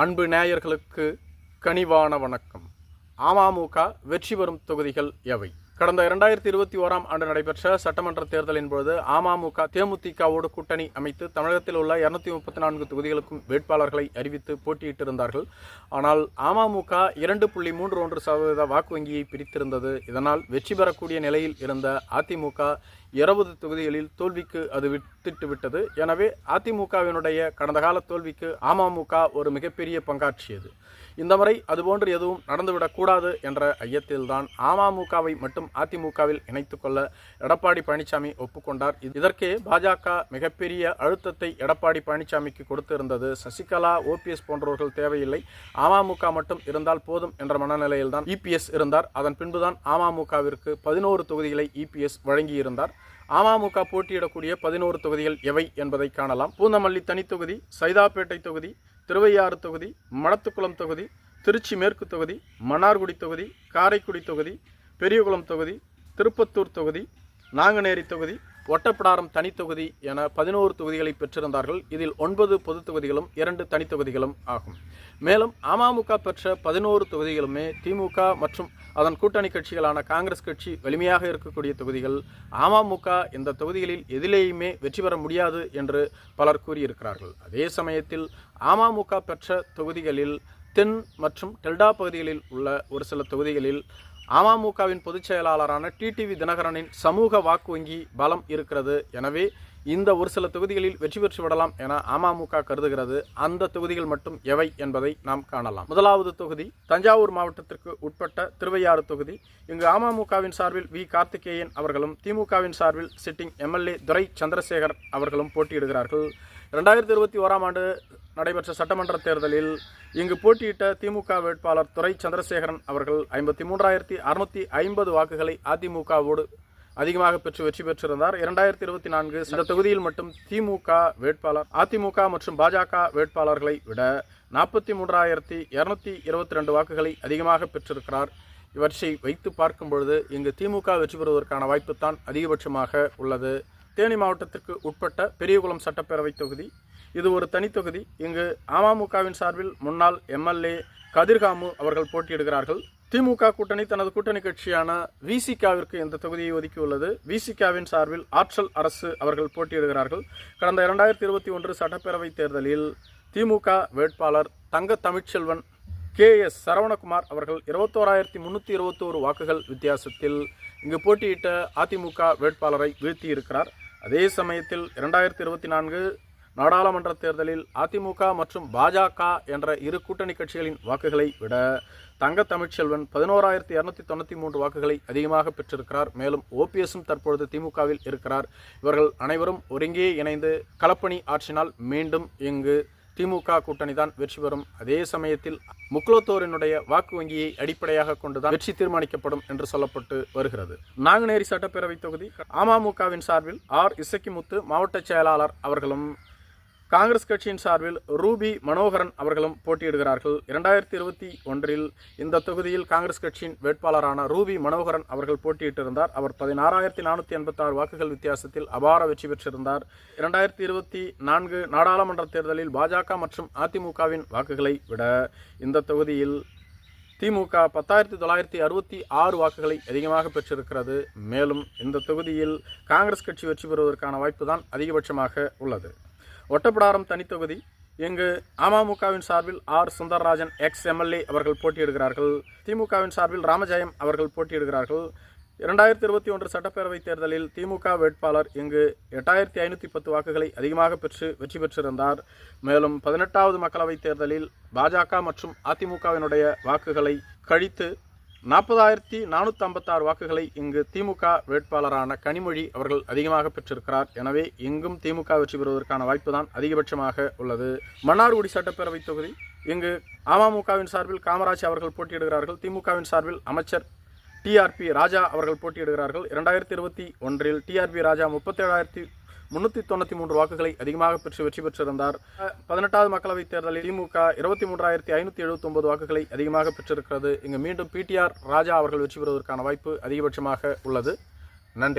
அன்பு நேயர்களுக்கு கனிவான வணக்கம். அமமுக வெற்றி பெறும் தொகுதிகள் எவை? கடந்த 2021ஆம் ஆண்டு நடைபெற்ற சட்டமன்ற தேர்தலின் பொழுது அமமுக தேமுதிகவோடு கூட்டணி அமைத்து தமிழகத்தில் உள்ள 234 தொகுதிகளுக்கும் வேட்பாளர்களை அறிவித்து போட்டியிட்டிருந்தார்கள். ஆனால் அமமுக 2.31% வாக்கு வங்கியை பிரித்திருந்தது. இதனால் வெற்றி பெறக்கூடிய நிலையில் இருந்த அதிமுக 20 தொகுதிகளில் தோல்விக்கு அது வித்திட்டு விட்டது. எனவே அதிமுகவினுடைய கடந்த கால தோல்விக்கு அமமுக ஒரு மிகப்பெரிய பங்காற்றியது. இந்த முறை அதுபோன்று எதுவும் நடந்துவிடக்கூடாது என்ற ஐயத்தில்தான் அமமுகவை மட்டும் அதிமுகவில் இணைத்துக் கொள்ள எடப்பாடி பழனிசாமி ஒப்புக்கொண்டார். இதற்கே பாஜக மிகப்பெரிய அழுத்தத்தை எடப்பாடி பழனிசாமிக்கு கொடுத்திருந்தது. சசிகலா, ஓபிஎஸ் போன்றவர்கள் தேவையில்லை, அமமுக மட்டும் இருந்தால் போதும் என்ற மனநிலையில்தான் இபிஎஸ் இருந்தார். அதன் பின்புதான் அமமுகவிற்கு 11 தொகுதிகளை இபிஎஸ் வழங்கியிருந்தார். அமமுக போட்டியிடக்கூடிய 11 தொகுதிகள் எவை என்பதை காணலாம். பூந்தமல்லி தனித்தொகுதி, சைதாப்பேட்டை தொகுதி, திருவையாறு தொகுதி, மடத்துக்குளம் தொகுதி, திருச்சி மேற்கு தொகுதி, மன்னார்குடி தொகுதி, காரைக்குடி தொகுதி, பெரியகுளம் தொகுதி, திருப்பத்தூர் தொகுதி, நாங்குநேரி தொகுதி, ஒட்டப்பிடாரம் தனித்தொகுதி என 11 தொகுதிகளை பெற்றிருந்தார்கள். இதில் 9 பொது தொகுதிகளும் 2 தனித்தொகுதிகளும் ஆகும். மேலும் அமமுக பெற்ற 11 தொகுதிகளுமே திமுக மற்றும் அதன் கூட்டணி கட்சிகளான காங்கிரஸ் கட்சி வலிமையாக இருக்கக்கூடிய தொகுதிகள். அமமுக இந்த தொகுதிகளில் எதிலேயுமே வெற்றி பெற முடியாது என்று பலர் கூறியிருக்கிறார்கள். அதே சமயத்தில் அமமுக பெற்ற தொகுதிகளில் தென் மற்றும் டெல்டா பகுதிகளில் உள்ள ஒரு சில தொகுதிகளில் அமமுகவின் பொதுச் செயலாளரான டிடிவி தினகரனின் சமூக வாக்கு வங்கி பலம் இருக்கிறது. எனவே இந்த ஒரு சில தொகுதிகளில் வெற்றி பெற்று விடலாம் என அமமுக கருதுகிறது. அந்த தொகுதிகள் மட்டும் எவை என்பதை நாம் காணலாம். முதலாவது தொகுதி தஞ்சாவூர் மாவட்டத்திற்கு உட்பட்ட திருவையாறு தொகுதி. இங்கு அமமுகவின் சார்பில் வி கார்த்திகேயன் அவர்களும் திமுகவின் சார்பில் சிட்டிங் எம்எல்ஏ துரை சந்திரசேகர் அவர்களும் போட்டியிடுகிறார்கள். 2021ஆம் ஆண்டு நடைபெற்ற சட்டமன்ற தேர்தலில் இங்கு போட்டியிட்ட திமுக வேட்பாளர் துரை சந்திரசேகரன் அவர்கள் 53,650 வாக்குகளை அதிமுகவோடு அதிகமாக பெற்று வெற்றி பெற்றிருந்தார். 2024 இந்த தொகுதியில் மட்டும் திமுக வேட்பாளர் அதிமுக மற்றும் பாஜக வேட்பாளர்களை விட 43,222 வாக்குகளை அதிகமாக பெற்றிருக்கிறார். இவற்றை வைத்து பார்க்கும் பொழுது இங்கு திமுக வெற்றி பெறுவதற்கான வாய்ப்புத்தான் அதிகபட்சமாக உள்ளது. தேனி மாவட்டத்திற்கு உட்பட்ட பெரியகுளம் சட்டப்பேரவை தொகுதி இது ஒரு தனித்தொகுதி. இங்கு அமமுகவின் சார்பில் முன்னாள் எம்எல்ஏ கதிர்காமு அவர்கள் போட்டியிடுகிறார்கள். திமுக கூட்டணி தனது கூட்டணி கட்சியான விசிகாவிற்கு இந்த தொகுதியை ஒதுக்கியுள்ளது. விசிகாவின் சார்பில் ஆற்றல் அரசு அவர்கள் போட்டியிடுகிறார்கள். கடந்த 2021 சட்டப்பேரவை தேர்தலில் திமுக வேட்பாளர் தங்க தமிழ்ச்செல்வன் KS சரவணகுமார் அவர்கள் 21,321 வாக்குகள் வித்தியாசத்தில் இங்கு போட்டியிட்ட அதிமுக வேட்பாளரை வீழ்த்தியிருக்கிறார். அதே சமயத்தில் 2024 நாடாளுமன்ற தேர்தலில் அதிமுக மற்றும் பாஜக என்ற இரு கூட்டணி கட்சிகளின் வாக்குகளை விட தங்க தமிழ்ச்செல்வன் 11,293 வாக்குகளை அதிகமாக பெற்றிருக்கிறார். மேலும் ஓபிஎஸும் தற்பொழுது திமுகவில் இருக்கிறார். இவர்கள் அனைவரும் ஒருங்கே இணைந்து களப்பணி ஆற்றினால் மீண்டும் இங்கு திமுக கூட்டணி தான் வெற்றி பெறும். அதே சமயத்தில் முக்குலத்தோரினுடைய வாக்கு வங்கியை அடிப்படையாக கொண்டுதான் வெற்றி தீர்மானிக்கப்படும் என்று சொல்லப்பட்டு வருகிறது. நாங்குநேரி சட்டப்பேரவை தொகுதி அமமுகவின் சார்பில் இசக்கிமுத்து மாவட்ட செயலாளர் அவர்களும் காங்கிரஸ் கட்சியின் சார்பில் ரூபி மனோகரன் அவர்களும் போட்டியிடுகிறார்கள். 2021 இந்த தொகுதியில் காங்கிரஸ் கட்சியின் வேட்பாளரான ரூபி மனோகரன் அவர்கள் போட்டியிட்டிருந்தார். அவர் 16,486 வாக்குகள் வித்தியாசத்தில் அபார வெற்றி பெற்றிருந்தார். 2024 நாடாளுமன்ற தேர்தலில் பாஜக மற்றும் அதிமுகவின் வாக்குகளை விட இந்த தொகுதியில் திமுக 10,966 வாக்குகளை அதிகமாக பெற்றிருக்கிறது. மேலும் இந்த தொகுதியில் காங்கிரஸ் கட்சி வெற்றி பெறுவதற்கான வாய்ப்பு தான் அதிகபட்சமாக உள்ளது. ஒட்டப்பிடாரம் தனித்தொகுதி இங்கு அமமுகவின் சார்பில் சுந்தரராஜன் எக்ஸ்-எம்எல்ஏ அவர்கள் போட்டியிடுகிறார்கள். திமுகவின் சார்பில் ராமஜெயம் அவர்கள் போட்டியிடுகிறார்கள். 2021 சட்டப்பேரவை தேர்தலில் திமுக வேட்பாளர் இங்கு 8,510 வாக்குகளை அதிகமாக பெற்று வெற்றி பெற்றிருந்தார். மேலும் 18வது மக்களவைத் தேர்தலில் பாஜக மற்றும் அதிமுகவினுடைய வாக்குகளை கழித்து 40,456 வாக்குகளை இங்கு திமுக வேட்பாளரான கனிமொழி அவர்கள் அதிகமாக பெற்றிருக்கிறார். எனவே இங்கும் திமுக வெற்றி பெறுவதற்கான வாய்ப்பு தான் அதிகபட்சமாக உள்ளது. மன்னார்குடி சட்டப்பேரவை தொகுதி இங்கு அமமுகவின் சார்பில் காமராஜ் அவர்கள் போட்டியிடுகிறார்கள். திமுகவின் சார்பில் அமைச்சர் TRP ராஜா அவர்கள் போட்டியிடுகிறார்கள். 2021 TRP ராஜா 37,393 வாக்குகளை அதிகமாக பெற்று வெற்றி பெற்றிருந்தார். 18வது மக்களவைத் தேர்தலில் திமுக 23,579 வாக்குகளை அதிகமாக பெற்றிருக்கிறது. இங்கு மீண்டும் PTR ராஜா அவர்கள் வெற்றி பெறுவதற்கான வாய்ப்பு அதிகபட்சமாக உள்ளது. நன்றி.